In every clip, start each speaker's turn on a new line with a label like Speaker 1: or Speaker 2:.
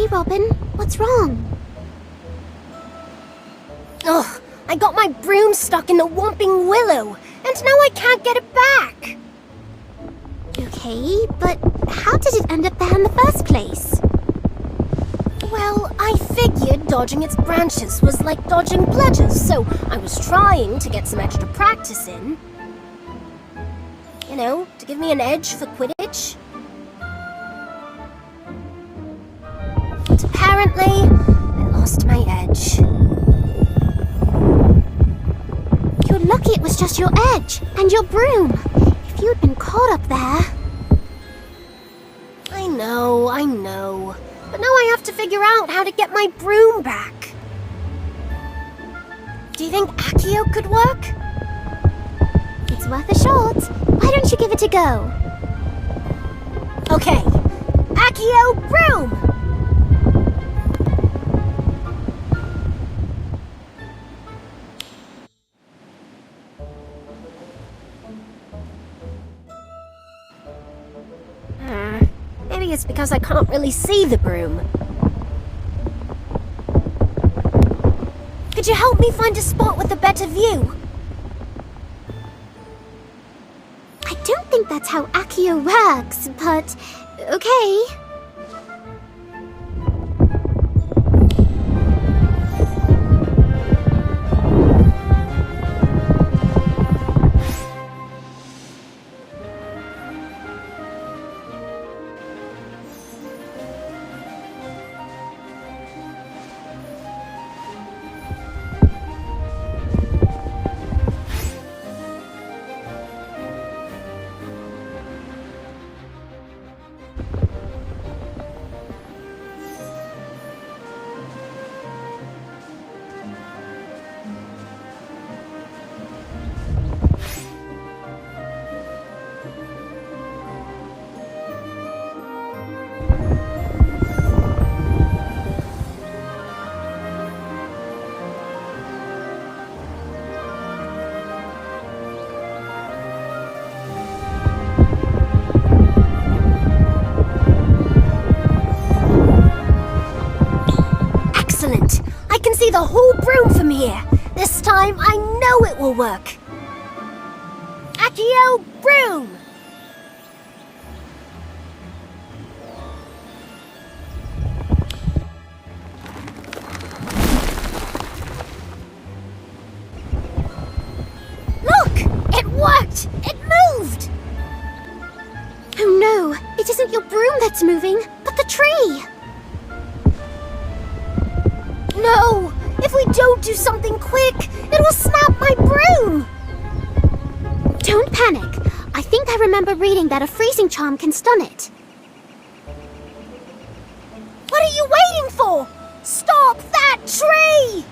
Speaker 1: Hey, Robin, what's wrong?
Speaker 2: Ugh, I got my broom stuck in the Whomping Willow, and now I can't get it back.
Speaker 1: Okay, but how did it end up there in the first place?
Speaker 2: Well, I figured dodging its branches was like dodging bludgers, so I was trying to get some extra practice in. You know, to give me an edge for Quidditch. But apparently, I lost my edge.
Speaker 1: You're lucky it was just your edge and your broom. If you'd been caught up there...
Speaker 2: I know. But now I have to figure out how to get my broom back. Do you think Accio could work?
Speaker 1: It's worth a shot. Why don't you give it a go?
Speaker 2: Okay. Accio broom! Maybe it's because I can't really see the broom. Could you help me find a spot with a better view?
Speaker 1: I don't think that's how Accio works, but okay.
Speaker 2: See the whole broom from here. This time I know it will work. Accio broom! Look! It worked! It moved!
Speaker 1: Oh no! It isn't your broom that's moving, but the tree!
Speaker 2: No! If we don't do something quick, it will snap my broom!
Speaker 1: Don't panic. I think I remember reading that a freezing charm can stun it.
Speaker 2: What are you waiting for? Stop that tree!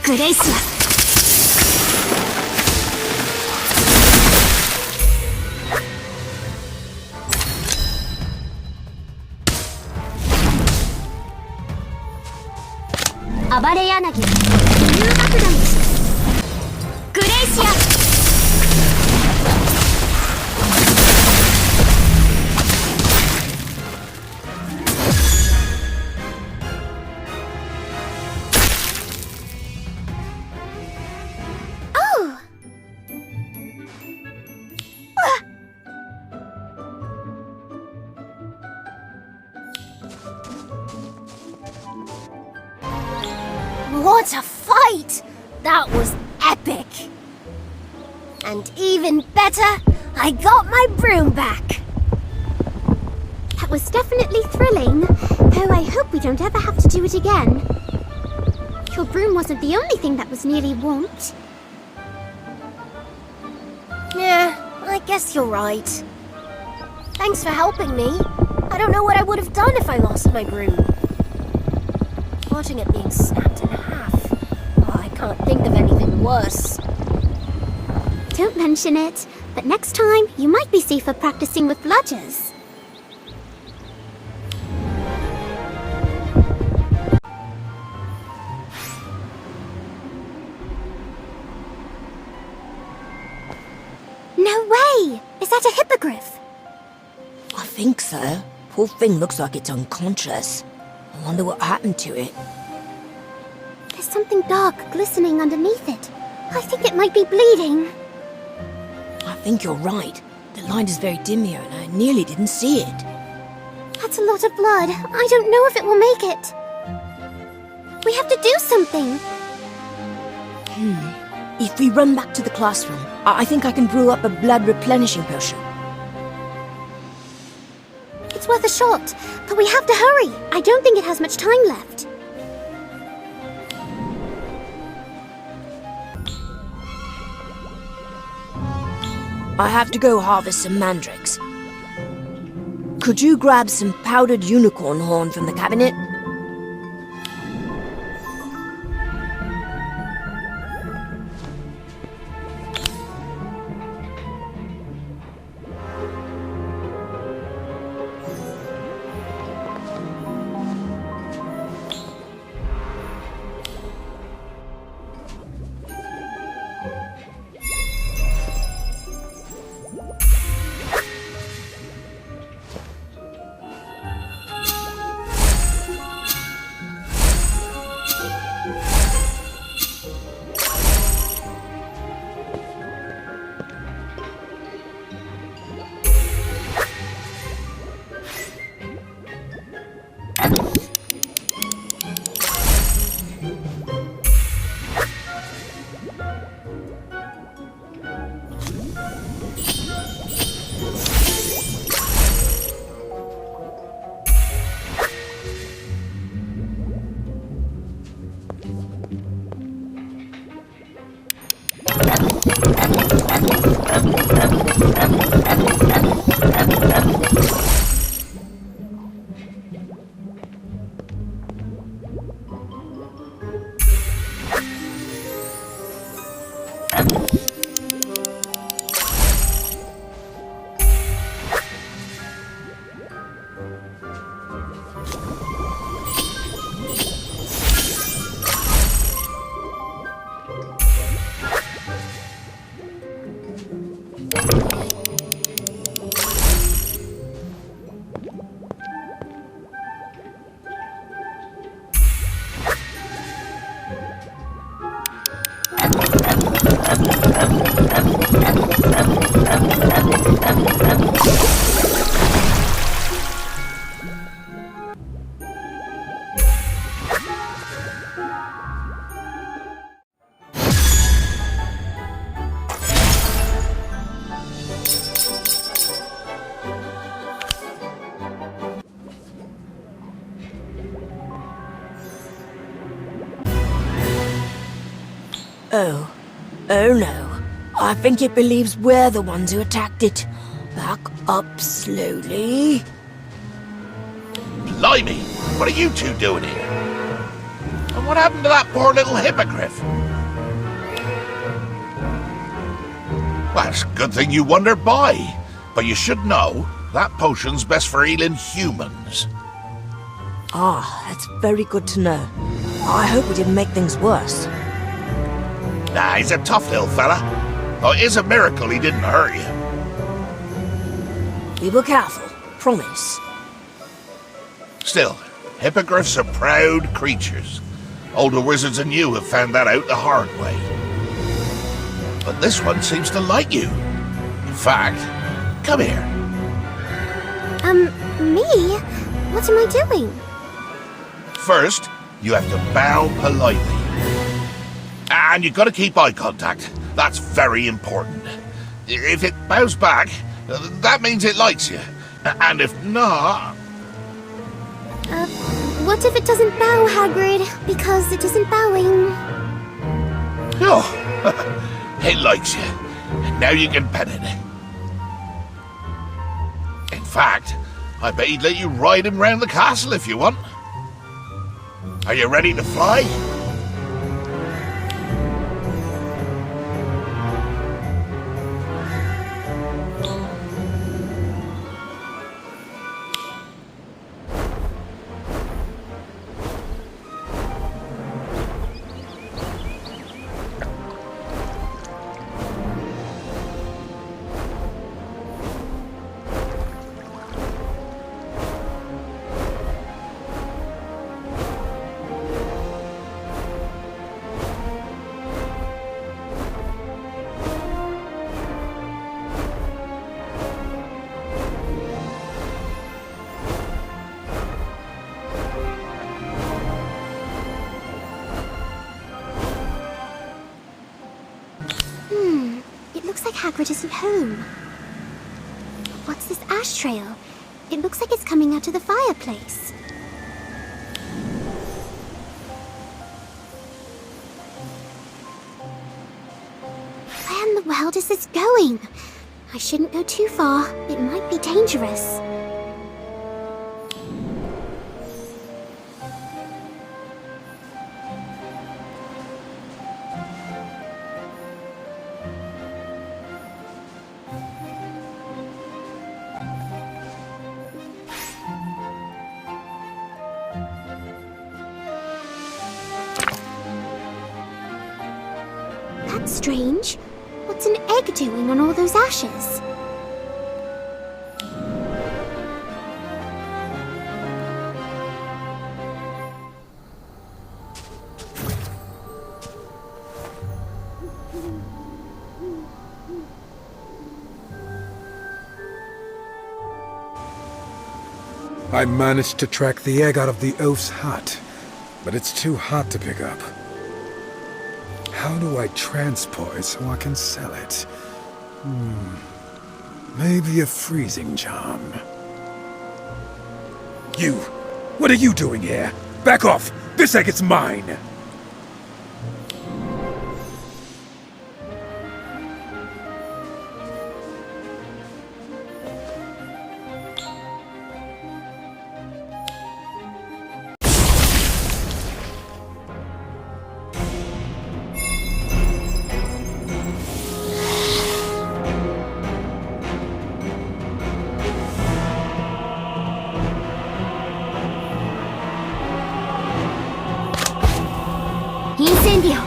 Speaker 1: Gracias. Abare Yanagi. 理由爆弾です。グレイシア。
Speaker 2: What a fight! That was epic! And even better, I got my broom back!
Speaker 1: That was definitely thrilling. Though I hope we don't ever have to do it again. Your broom wasn't the only thing that was nearly warped.
Speaker 2: Yeah, I guess you're right. Thanks for helping me. I don't know what I would have done if I lost my broom. Watching it being snapped in half. Oh, I can't think of anything worse.
Speaker 1: Don't mention it, but next time you might be safer practicing with bludgers. No way! Is that a hippogriff?
Speaker 3: I think so. Poor thing looks like it's unconscious. I wonder what happened to it.
Speaker 1: There's something dark glistening underneath it. I think it might be bleeding.
Speaker 3: I think you're right. The light is very dim here and I nearly didn't see it.
Speaker 1: That's a lot of blood. I don't know if it will make it. We have to do something.
Speaker 3: If we run back to the classroom, I think I can brew up a blood replenishing potion.
Speaker 1: It's worth a shot, but we have to hurry. I don't think it has much time left.
Speaker 3: I have to go harvest some mandrakes. Could you grab some powdered unicorn horn from the cabinet? Oh no. I think it believes we're the ones who attacked it. Back up slowly.
Speaker 4: Blimey, what are you two doing here? And what happened to that poor little hippogriff? Well, it's a good thing you wandered by. But you should know, that potion's best for healing humans.
Speaker 3: Ah, that's very good to know. I hope we didn't make things worse.
Speaker 4: Nah, he's a tough little fella. Oh, it is a miracle he didn't hurt you.
Speaker 3: We were careful, promise.
Speaker 4: Still, hippogriffs are proud creatures. Older wizards than you have found that out the hard way. But this one seems to like you. In fact, come here.
Speaker 1: Me? What am I doing?
Speaker 4: First, you have to bow politely. And you've got to keep eye contact. That's very important. If it bows back, that means it likes you. And if not...
Speaker 1: What if it doesn't bow, Hagrid? Because it isn't bowing.
Speaker 4: Oh, it likes you. Now you can pet it. In fact, I bet he'd let you ride him round the castle if you want. Are you ready to fly?
Speaker 1: It looks like Hagrid isn't home. What's this ash trail? It looks like it's coming out of the fireplace. Where in the world is this going? I shouldn't go too far. It might be dangerous. That's strange. What's an egg doing on all those ashes?
Speaker 5: I managed to track the egg out of the oaf's hut, but it's too hot to pick up. How do I transport it so I can sell it? Maybe a freezing charm. You! What are you doing here? Back off! This egg is mine!
Speaker 1: Incendio!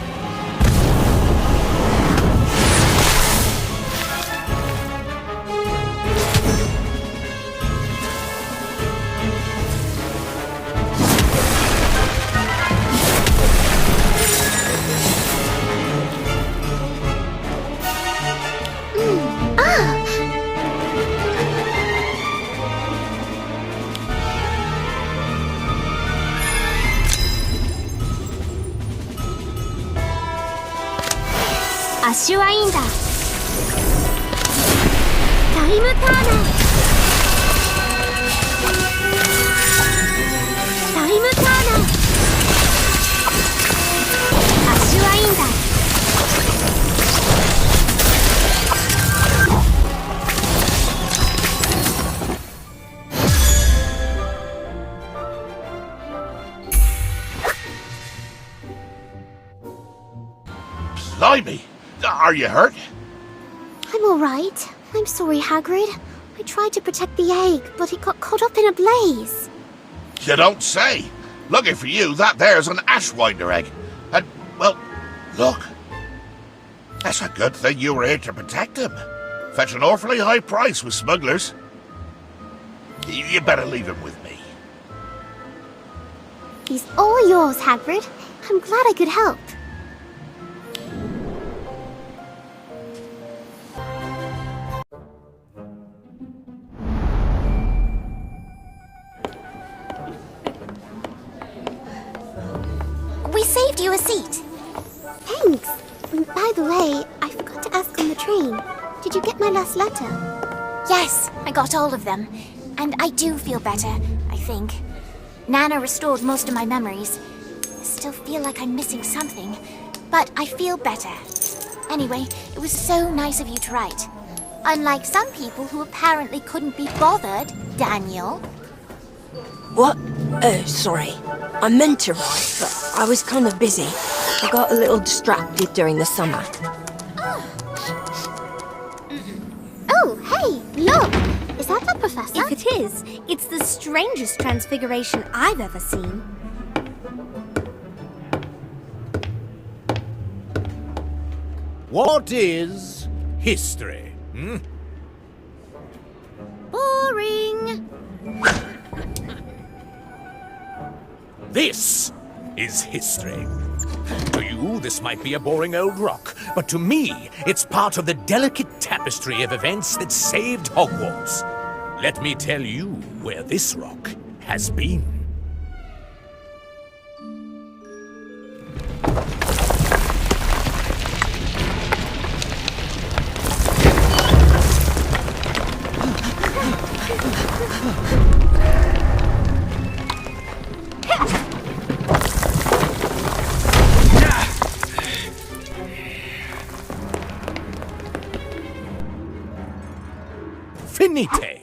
Speaker 1: 足はいいんだ。タイムターナー。タイムターナー。足はいいんだ。
Speaker 4: Blimey! Are you hurt?
Speaker 1: I'm all right. I'm sorry, Hagrid. I tried to protect the egg, but it got caught up in a blaze.
Speaker 4: You don't say. Lucky for you, that there's an Ashwinder egg. And, well, look. That's a good thing you were here to protect him. Fetch an awfully high price with smugglers. You better leave him with me.
Speaker 1: He's all yours, Hagrid. I'm glad I could help.
Speaker 2: We saved you a seat.
Speaker 1: Thanks. By the way, I forgot to ask on the train. Did you get my last letter?
Speaker 2: Yes, I got all of them. And I do feel better, I think.
Speaker 1: Nana restored most of my memories. I still feel like I'm missing something, but I feel better. Anyway, it was so nice of you to write. Unlike some people who apparently couldn't be bothered, Daniel.
Speaker 3: What? Oh, sorry. I meant to write, but I was kind of busy. I got a little distracted during the summer.
Speaker 1: Oh, hey, look! Is that the professor?
Speaker 2: If it is, it's the strangest transfiguration I've ever seen.
Speaker 6: What is history?
Speaker 2: Boring!
Speaker 6: This is history. To you, this might be a boring old rock, but to me, it's part of the delicate tapestry of events that saved Hogwarts. Let me tell you where this rock has been. Finite.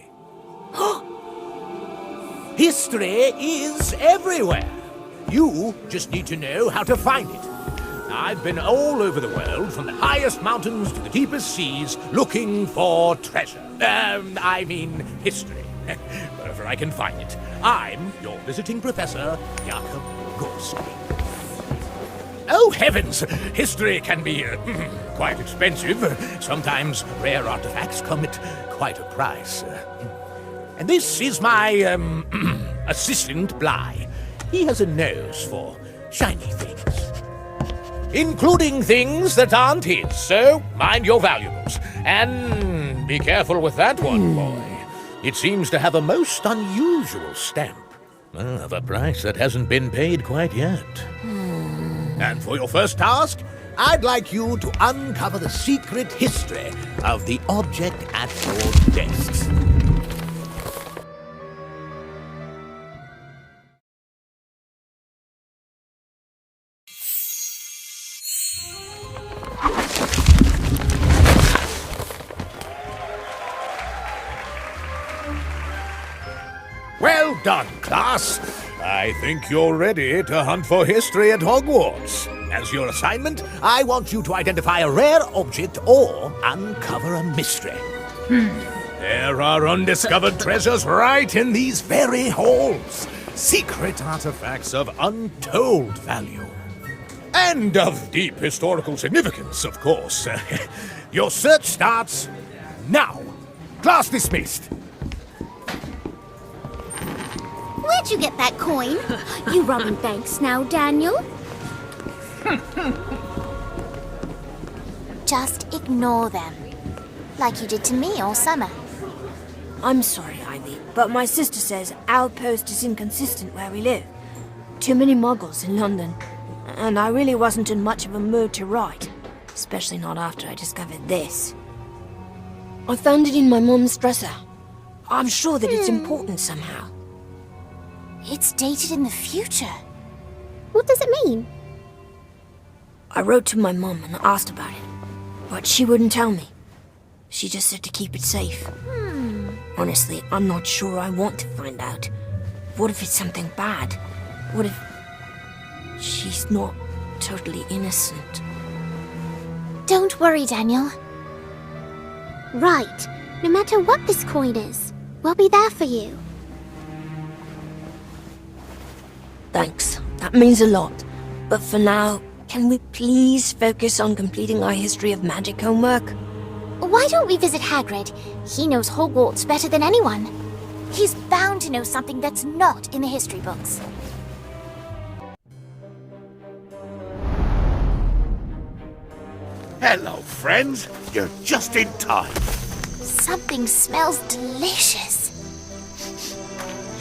Speaker 6: History is everywhere. You just need to know how to find it. I've been all over the world, from the highest mountains to the deepest seas, looking for treasure. I mean history. Wherever I can find it. I'm your visiting professor, Jakob Gorski. Oh, heavens! History can be quite expensive. Sometimes rare artifacts come at quite a price. And this is my assistant, Bly. He has a nose for shiny things. Including things that aren't his, so mind your valuables. And be careful with that one, boy. It seems to have a most unusual stamp. Of a price that hasn't been paid quite yet. And for your first task, I'd like you to uncover the secret history of the object at your desks. Well done, class. I think you're ready to hunt for history at Hogwarts. As your assignment, I want you to identify a rare object or uncover a mystery. There are undiscovered treasures right in these very halls. Secret artifacts of untold value. And of deep historical significance, of course. Your search starts now. Class dismissed.
Speaker 1: Where'd you get that coin?
Speaker 2: You robbing banks now, Daniel?
Speaker 1: Just ignore them. Like you did to me all summer.
Speaker 3: I'm sorry, Ivy, but my sister says our post is inconsistent where we live. Too many muggles in London. And I really wasn't in much of a mood to write. Especially not after I discovered this. I found it in my mum's dresser. I'm sure that it's important somehow.
Speaker 1: It's dated in the future.
Speaker 2: What does it mean?
Speaker 3: I wrote to my mum and asked about it, but she wouldn't tell me. She just said to keep it safe. Honestly, I'm not sure I want to find out. What if it's something bad? What if she's not totally innocent?
Speaker 1: Don't worry, Daniel.
Speaker 2: Right. No matter what this coin is, we'll be there for you.
Speaker 3: Thanks. That means a lot. But for now, can we please focus on completing our history of magic homework?
Speaker 1: Why don't we visit Hagrid? He knows Hogwarts better than anyone. He's bound to know something that's not in the history books.
Speaker 4: Hello, friends. You're just in time.
Speaker 1: Something smells delicious.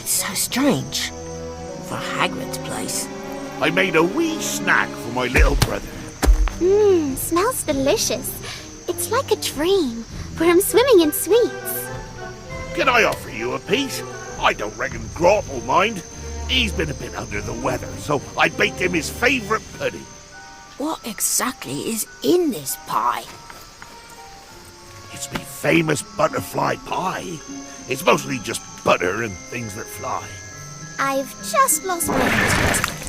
Speaker 3: It's so strange. For Hagrid's place.
Speaker 4: I made a wee snack for my little brother.
Speaker 2: Smells delicious. It's like a dream, where I'm swimming in sweets.
Speaker 4: Can I offer you a piece? I don't reckon Grop will mind. He's been a bit under the weather, so I baked him his favourite pudding.
Speaker 3: What exactly is in this pie?
Speaker 4: It's me famous butterfly pie. It's mostly just butter and things that fly.
Speaker 1: I've just lost my interest.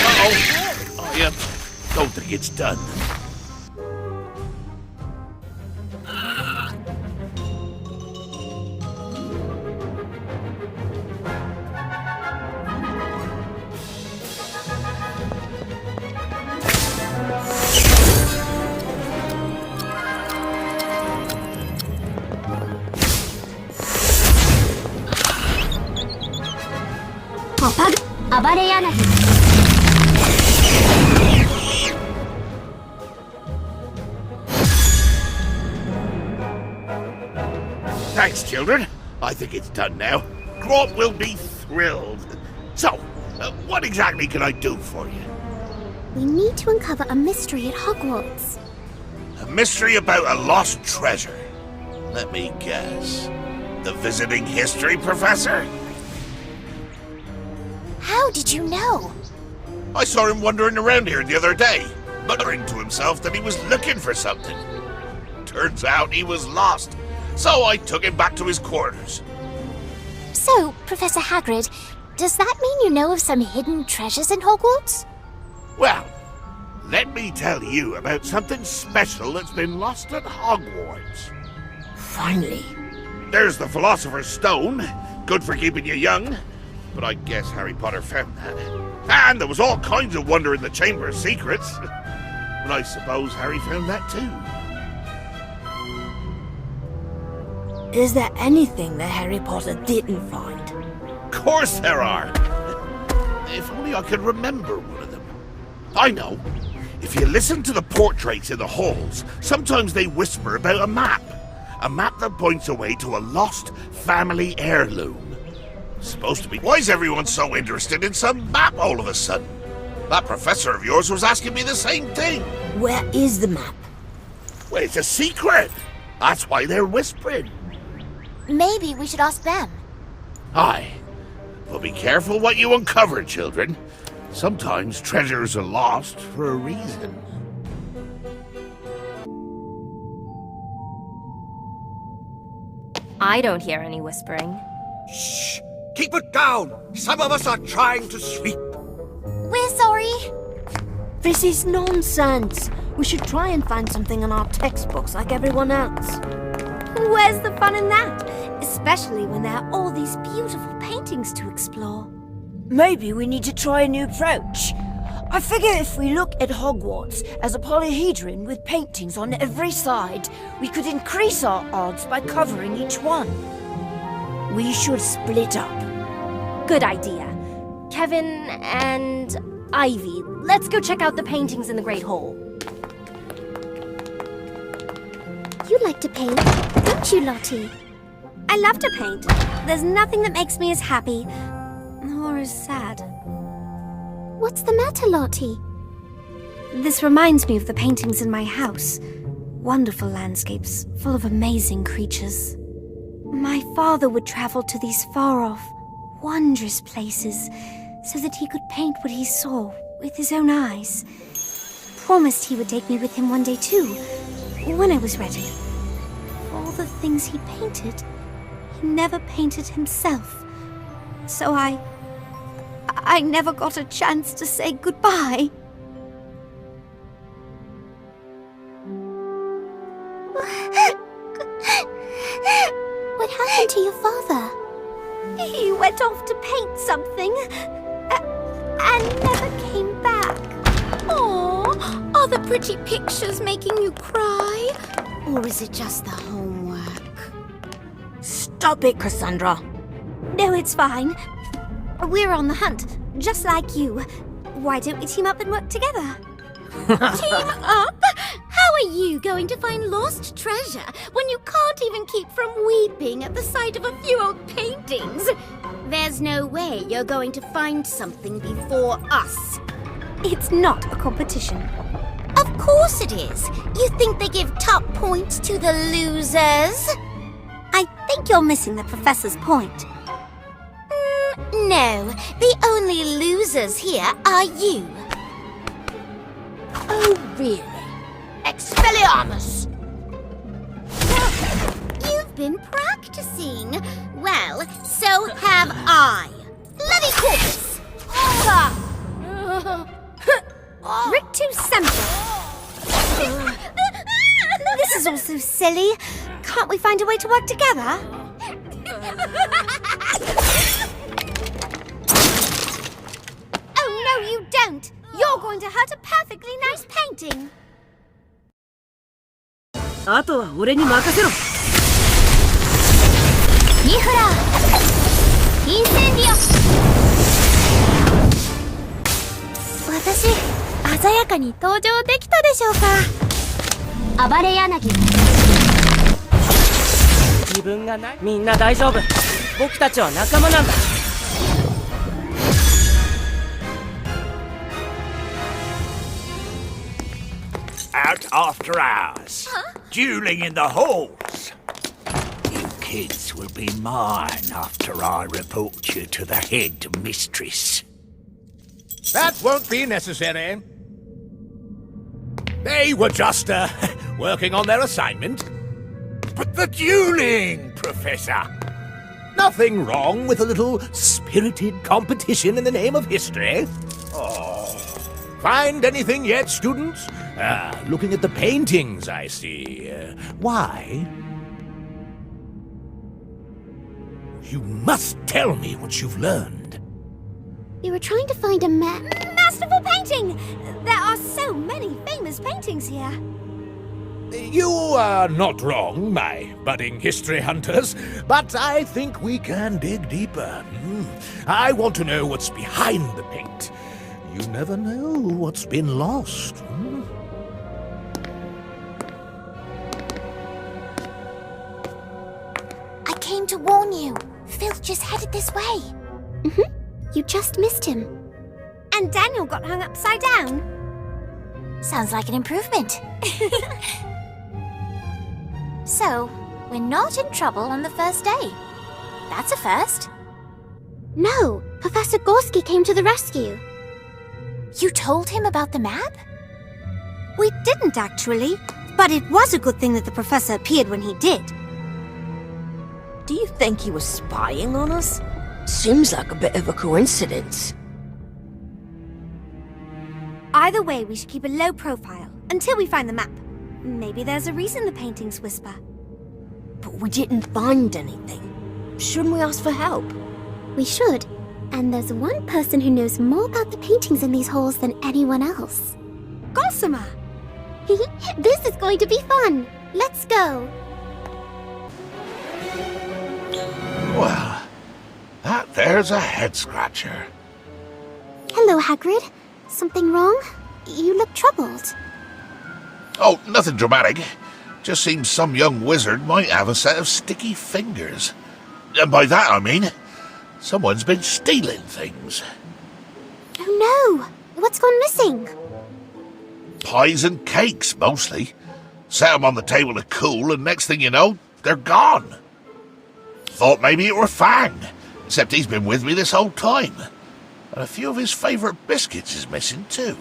Speaker 4: Uh-oh. I don't think it's done. Thanks, children. I think it's done now. Grop will be thrilled. So, what exactly can I do for you?
Speaker 2: We need to uncover a mystery at Hogwarts.
Speaker 4: A mystery about a lost treasure. Let me guess. The visiting history professor?
Speaker 1: How did you know?
Speaker 4: I saw him wandering around here the other day, muttering to himself that he was looking for something. Turns out he was lost, so I took him back to his quarters.
Speaker 1: So, Professor Hagrid, does that mean you know of some hidden treasures in Hogwarts?
Speaker 4: Well, let me tell you about something special that's been lost at Hogwarts.
Speaker 3: Finally.
Speaker 4: There's the Philosopher's Stone, good for keeping you young, but I guess Harry Potter found that. And there was all kinds of wonder in the Chamber of Secrets, but I suppose Harry found that too.
Speaker 3: Is there anything that Harry Potter didn't find?
Speaker 4: Of course there are! If only I could remember one of them. I know. If you listen to the portraits in the halls, sometimes they whisper about a map. A map that points away to a lost family heirloom. Supposed to be. Why is everyone so interested in some map all of a sudden? That professor of yours was asking me the same thing.
Speaker 3: Where is the map?
Speaker 4: Well, it's a secret. That's why they're whispering.
Speaker 1: Maybe we should ask them.
Speaker 4: Aye. But be careful what you uncover, children. Sometimes treasures are lost for a reason.
Speaker 7: I don't hear any whispering.
Speaker 6: Shh! Keep it down! Some of us are trying to sleep.
Speaker 1: We're sorry.
Speaker 3: This is nonsense. We should try and find something in our textbooks like everyone else.
Speaker 2: Where's the fun in that? Especially when there are all these beautiful paintings to explore.
Speaker 3: Maybe we need to try a new approach. I figure if we look at Hogwarts as a polyhedron with paintings on every side, we could increase our odds by covering each one. We should split up.
Speaker 2: Good idea. Kevin and Ivy, let's go check out the paintings in the Great Hall. You like to paint, don't you, Lottie? I love to paint. There's nothing that makes me as happy or as sad. What's the matter, Lottie? This reminds me of the paintings in my house. Wonderful landscapes full of amazing creatures. My father would travel to these far-off, wondrous places so that he could paint what he saw with his own eyes. Promised he would take me with him one day too, when I was ready. All the things he painted, he never painted himself. So I never got a chance to say goodbye.
Speaker 1: What happened to your father?
Speaker 2: He went off to paint something and never came back.
Speaker 1: Aw, are the pretty pictures making you cry? Or is it just the homework?
Speaker 3: Stop it, Cassandra.
Speaker 2: No, it's fine. We're on the hunt, just like you. Why don't we team up and work together?
Speaker 1: Team up? How are you going to find lost treasure when you can't even keep from weeping at the sight of a few old paintings? There's no way you're going to find something before us.
Speaker 2: It's not a competition.
Speaker 1: Of course it is. You think they give top points to the losers?
Speaker 2: I think you're missing the professor's point.
Speaker 1: No, the only losers here are you.
Speaker 3: Oh, really?
Speaker 1: Expelliarmus! You've been practicing. Well, so have I. Bloody corpus!
Speaker 2: Rictus Semper. This is all so silly. Can't we find a way to work together?
Speaker 1: Oh, no, you don't. You're going to hurt a perfectly nice painting.
Speaker 8: あとは俺に任せろ。
Speaker 1: ニフラーインセンディオ。私、鮮やかに登場できたでしょうか。暴れ柳。
Speaker 8: 自分がない。みんな大丈夫。僕たちは仲間なんだ。
Speaker 6: Out after hours. Dueling in the halls. You kids will be mine after I report you to the head mistress. That won't be necessary. They were just, working on their assignment. But the dueling, Professor! Nothing wrong with a little spirited competition in the name of history. Oh. Find anything yet, students? Looking at the paintings, I see. Why? You must tell me what you've learned.
Speaker 2: We were trying to find a masterful painting! There are so many famous paintings here.
Speaker 6: You are not wrong, my budding history hunters, but I think we can dig deeper. I want to know what's behind the paint. You never know what's been lost.
Speaker 1: I came to warn you. Filch is headed this way.
Speaker 2: You just missed him.
Speaker 1: And Daniel got hung upside down. Sounds like an improvement. So, we're not in trouble on the first day. That's a first.
Speaker 2: No, Professor Gorski came to the rescue.
Speaker 1: You told him about the map?
Speaker 2: We didn't actually, but it was a good thing that the professor appeared when he did.
Speaker 3: Do you think he was spying on us? Seems like a bit of a coincidence.
Speaker 2: Either way, we should keep a low profile until we find the map. Maybe there's a reason the paintings whisper.
Speaker 3: But we didn't find anything. Shouldn't we ask for help?
Speaker 2: We should. And there's one person who knows more about the paintings in these halls than anyone else. Gossamer! This is going to be fun. Let's go.
Speaker 4: Well, that there's a head-scratcher.
Speaker 2: Hello, Hagrid. Something wrong? You look troubled.
Speaker 4: Oh, nothing dramatic. Just seems some young wizard might have a set of sticky fingers. And by that I mean, someone's been stealing things.
Speaker 2: Oh no! What's gone missing?
Speaker 4: Pies and cakes, mostly. Set 'em on the table to cool, and next thing you know, they're gone. Thought maybe it were Fang, except he's been with me this whole time. And a few of his favourite biscuits is missing too.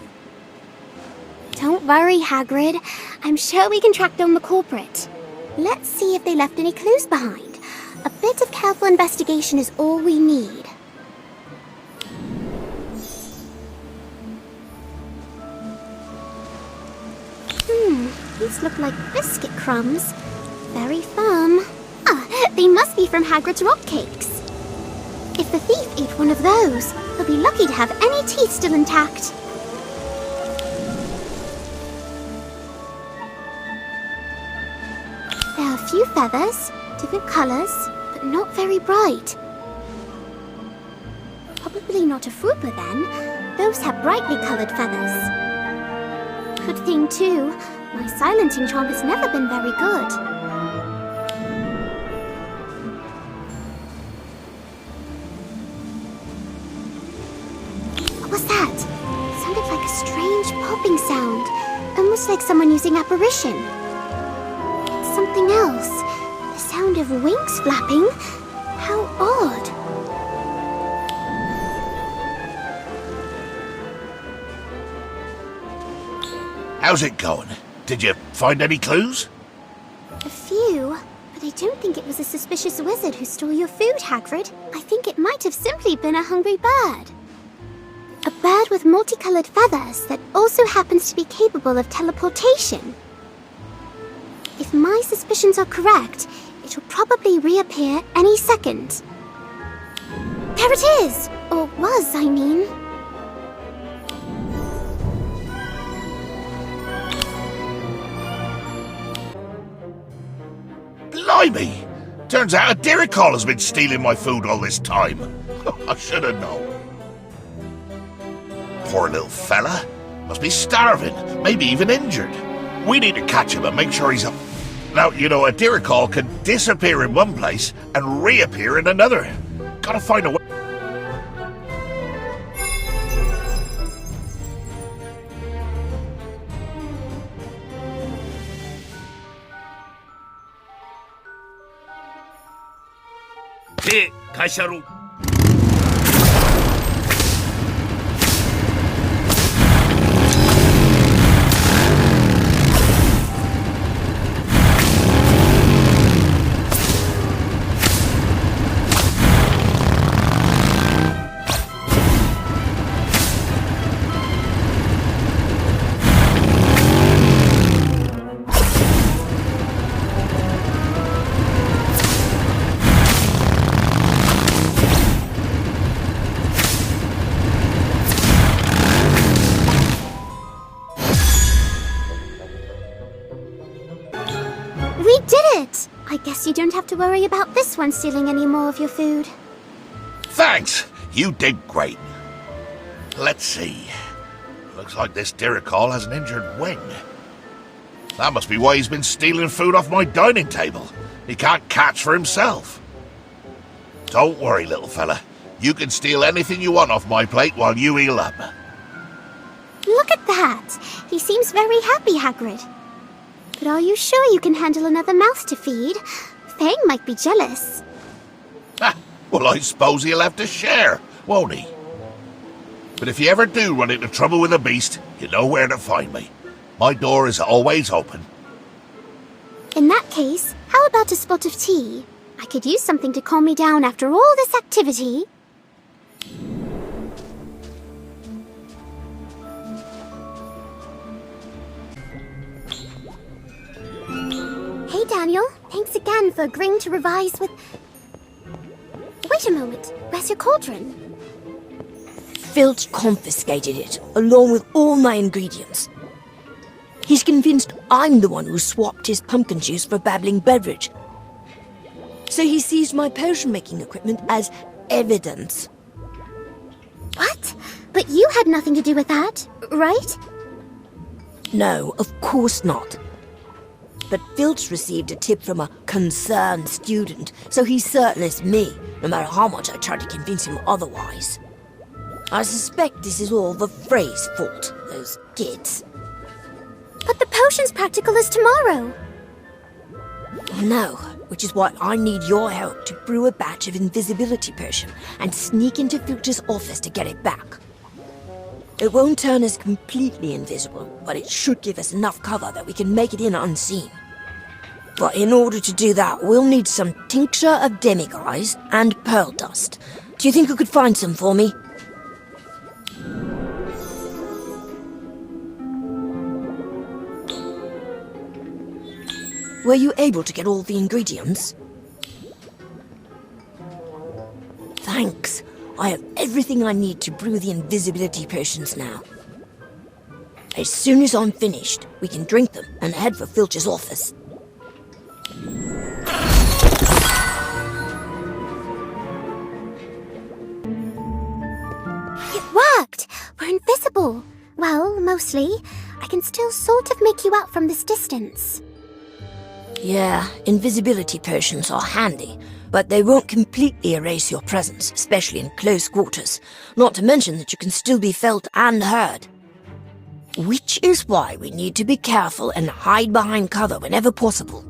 Speaker 2: Don't worry, Hagrid. I'm sure we can track down the culprit. Let's see if they left any clues behind. A bit of careful investigation is all we need. These look like biscuit crumbs. Very firm. They must be from Hagrid's rock cakes. If the thief ate one of those, he'll be lucky to have any teeth still intact. There are a few feathers, different colors, but not very bright. Probably not a fruiter then. Those have brightly colored feathers. Good thing too, my silencing charm has never been very good. What was that? Sounded like a strange popping sound, almost like someone using apparition. It's something else. The sound of wings flapping. How odd.
Speaker 4: How's it going? Did you find any clues?
Speaker 2: A few, but I don't think it was a suspicious wizard who stole your food, Hagrid. I think it might have simply been a hungry bird. A bird with multicolored feathers that also happens to be capable of teleportation. If my suspicions are correct, it will probably reappear any second. There it is! Or was, I mean.
Speaker 4: Blimey! Turns out a Diricol has been stealing my food all this time. I should have known. Poor little fella. Must be starving, maybe even injured. We need to catch him and make sure he's up. Now, you know, a Diricol can disappear in one place and reappear in another. Gotta find a way.
Speaker 6: Hey, 会社ろ
Speaker 2: We did it! I guess you don't have to worry about this one stealing any more of your food.
Speaker 4: Thanks! You did great. Let's see. Looks like this Diricol has an injured wing. That must be why he's been stealing food off my dining table. He can't catch for himself. Don't worry, little fella. You can steal anything you want off my plate while you heal up.
Speaker 2: Look at that! He seems very happy, Hagrid. But are you sure you can handle another mouth to feed? Fang might be jealous.
Speaker 4: Ah, well, I suppose he'll have to share, won't he? But if you ever do run into trouble with a beast, you know where to find me. My door is always open.
Speaker 2: In that case, how about a spot of tea? I could use something to calm me down after all this activity. Hey, Daniel. Thanks again for agreeing to revise with... Wait a moment. Where's your cauldron?
Speaker 3: Filch confiscated it, along with all my ingredients. He's convinced I'm the one who swapped his pumpkin juice for babbling beverage. So he seized my potion-making equipment as evidence.
Speaker 2: What? But you had nothing to do with that, right?
Speaker 3: No, of course not. But Filch received a tip from a concerned student, so he's certain it's me, no matter how much I tried to convince him otherwise. I suspect this is all the Frey's fault, those kids.
Speaker 2: But the potion's practical as tomorrow.
Speaker 3: No, which is why I need your help to brew a batch of invisibility potion and sneak into Filch's office to get it back. It won't turn us completely invisible, but it should give us enough cover that we can make it in unseen. But in order to do that, we'll need some tincture of demiguise and pearl dust. Do you think you could find some for me? Were you able to get all the ingredients? Thanks. I have everything I need to brew the invisibility potions now. As soon as I'm finished, we can drink them and head for Filch's office.
Speaker 2: It worked! We're invisible. Well, mostly. I can still sort of make you out from this distance.
Speaker 3: Yeah, invisibility potions are handy, but they won't completely erase your presence, especially in close quarters. Not to mention that you can still be felt and heard. Which is why we need to be careful and hide behind cover whenever possible.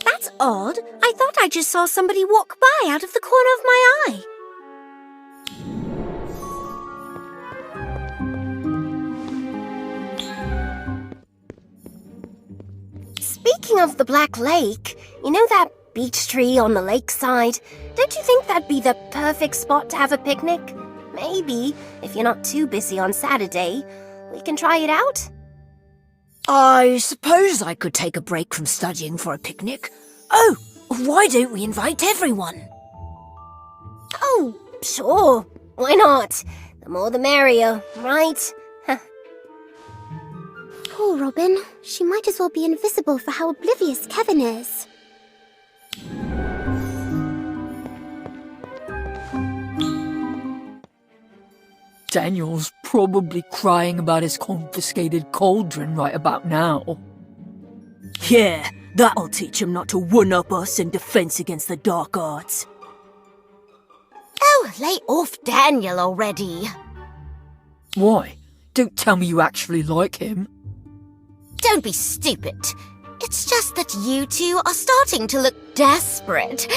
Speaker 2: That's odd. I thought I just saw somebody walk by out of the corner of my eye. Speaking of the Black Lake, you know that beech tree on the lakeside? Don't you think that'd be the perfect spot to have a picnic? Maybe, if you're not too busy on Saturday, we can try it out?
Speaker 3: I suppose I could take a break from studying for a picnic. Oh, why don't we invite everyone?
Speaker 2: Oh, sure. Why not? The more the merrier, right?
Speaker 1: Poor Robin. She might as well be invisible for how oblivious Kevin is.
Speaker 9: Daniel's probably crying about his confiscated cauldron right about now.
Speaker 3: Yeah, that'll teach him not to one-up us in defense against the dark arts.
Speaker 2: Oh, lay off Daniel already.
Speaker 9: Why? Don't tell me you actually like him.
Speaker 2: Don't be stupid. It's just that you two are starting to look desperate.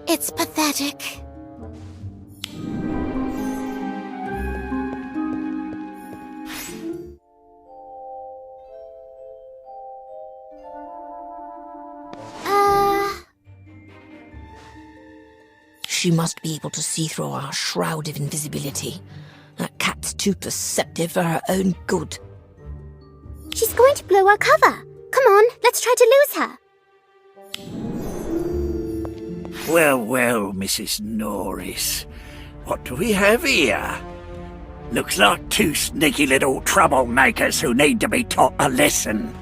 Speaker 2: It's pathetic.
Speaker 3: She must be able to see through our shroud of invisibility. That cat's too perceptive for her own good.
Speaker 1: She's going to blow our cover. Come on, let's try to lose her.
Speaker 10: Well, well, Mrs. Norris. What do we have here? Looks like two sneaky little troublemakers who need to be taught a lesson.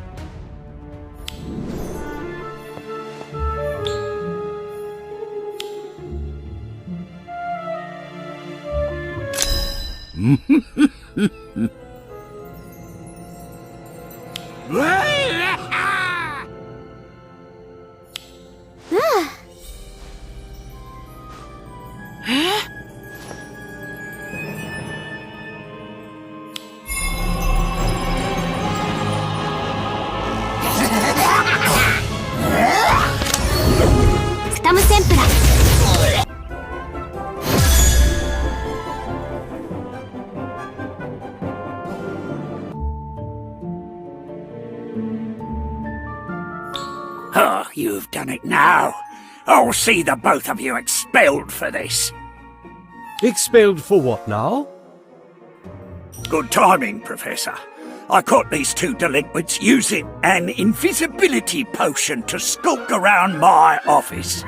Speaker 10: Oh, you've done it now. I'll see the both of you expelled for this.
Speaker 6: Expelled for what now?
Speaker 10: Good timing, Professor. I caught these two delinquents using an invisibility potion to skulk around my office.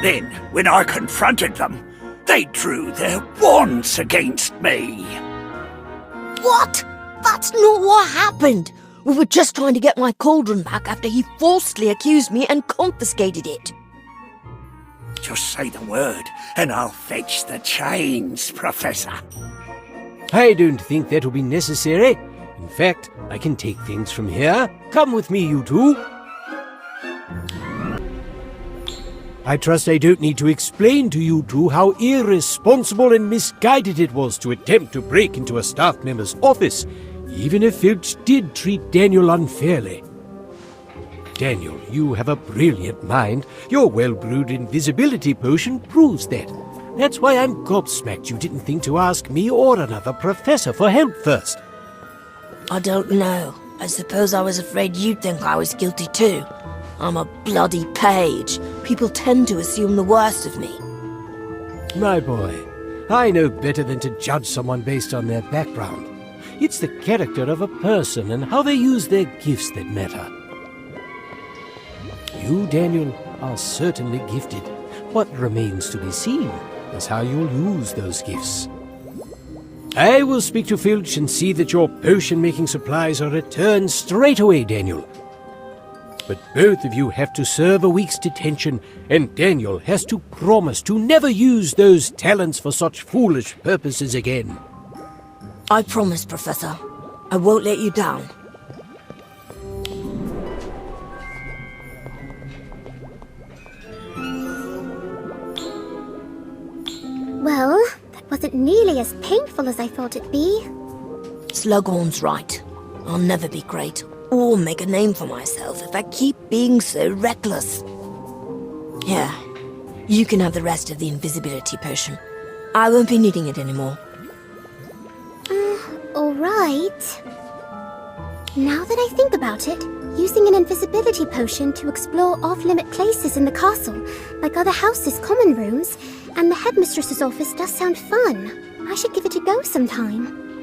Speaker 10: Then, when I confronted them, they drew their wands against me.
Speaker 3: What? That's not what happened! We were just trying to get my cauldron back after he falsely accused me and confiscated it.
Speaker 10: Just say the word, and I'll fetch the chains, Professor.
Speaker 6: I don't think that'll be necessary. In fact, I can take things from here. Come with me, you two. I trust I don't need to explain to you two how irresponsible and misguided it was to attempt to break into a staff member's office, even if Filch did treat Daniel unfairly. Daniel, you have a brilliant mind. Your well-brewed invisibility potion proves that. That's why I'm gobsmacked you didn't think to ask me or another professor for help first.
Speaker 3: I don't know. I suppose I was afraid you'd think I was guilty too. I'm a bloody page. People tend to assume the worst of me.
Speaker 6: My boy, I know better than to judge someone based on their background. It's the character of a person and how they use their gifts that matter. You, Daniel, are certainly gifted. What remains to be seen is how you'll use those gifts. I will speak to Filch and see that your potion-making supplies are returned straight away, Daniel. But both of you have to serve a week's detention, and Daniel has to promise to never use those talents for such foolish purposes again.
Speaker 3: I promise, Professor. I won't let you down.
Speaker 1: Well, that wasn't nearly as painful as I thought it'd be.
Speaker 3: Slughorn's right. I'll never be great or make a name for myself if I keep being so reckless. Here, you can have the rest of the invisibility potion. I won't be needing it anymore.
Speaker 2: Alright. Now that I think about it, using an invisibility potion to explore off-limit places in the castle, like other houses' common rooms, and the headmistress's office does sound fun. I should give it a go sometime.